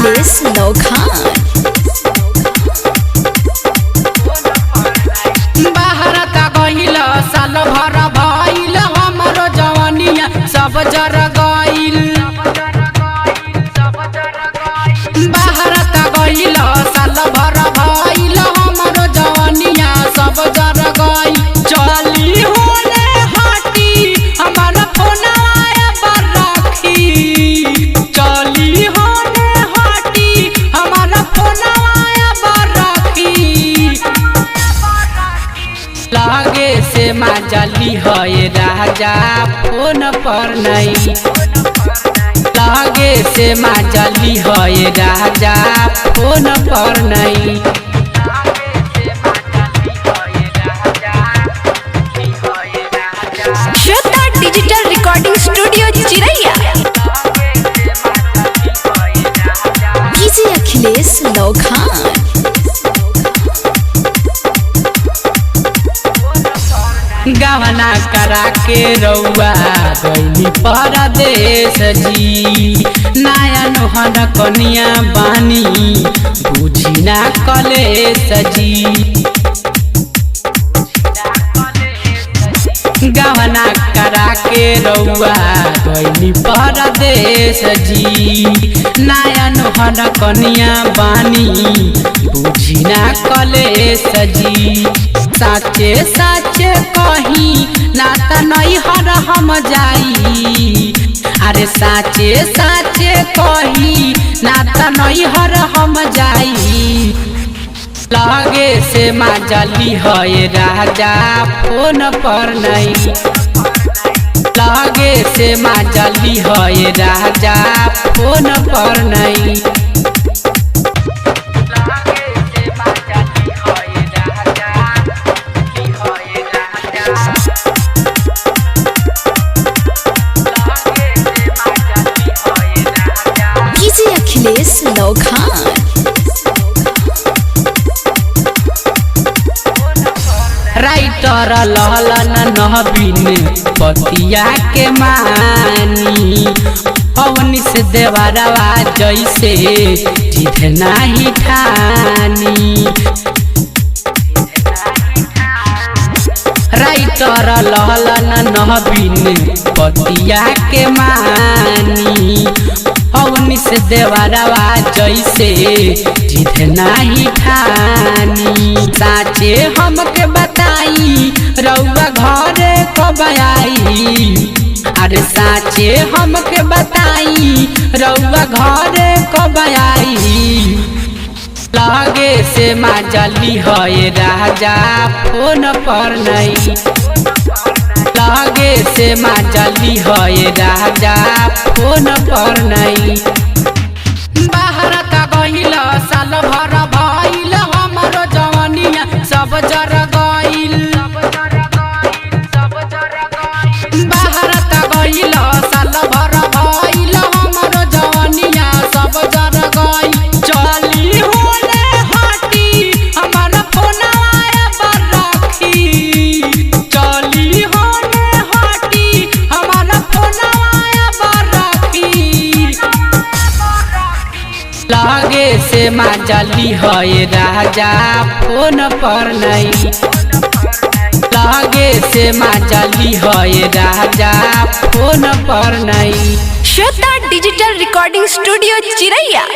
अखिलेश नौखान। भारत गइल साल भर भइल हमरो जवानिया सब जर गइल। भारत गइल साल भर भइल हमरो जवानिया सब जर गइल। चली होले हटी हमारा फोनवा पर रखी। चली होले हटी हमारा फोनवा पर रखी। लागे से माजली है राजा फोन पर नहीं। लागे से माजली है राजा फोन पर नहीं। श्वेता डिजिटल रिकॉर्डिंग स्टूडियो चिरैया। डीजे अखिलेश नौखान। गहना करा के रउआ गइली परदेश जी। नया नोहर कनिया बानी बुझी ना कलेश जी। गहना करा के रउआ गइली परदेश जी। नया नोहर कनिया बानी बुझी ना कलेश जी। साचे साचे कही ना त नहीं हर हम जाई। अरे साचे साचे कही ना त नहीं हर हम जाई। लागे से माजली है राजा फोन पर नहीं। लागे से माजली है राजा फोन पर नहीं। डीजे अखिलेश नौखान। राइटर लहलन नहबीन पतिया के मानी। अवनी से देवरवा जैसे जिद नाही ठानी। राइटर लहलन नहबीन पतिया के मानी। अवनी से देवरवा जैसे जिद नाही ठानी। साचे हमके बताई रउआ घरे कब आई। अरे साचे हमके बताई रउआ घरे कब आई। लागे से माजली है राजा फोन पर नहीं। लागे से माजली है राजा फोन पर नहीं। भारत गइल साल भर भइल हमरो जवानिया सब जर गइल। भारत गइल साल भर भइल हमरो जवानिया सब जर गइल। चली होले हटी हमारा फोनवा पर रखी। चली होले हटी हमारा फोनवा पर रखी। लागे से माजली है राजा फोन पर नहीं। लागे से माजली है राजा फोन पर नहीं। श्वेता डिजिटल रिकॉर्डिंग स्टूडियो चिरैया।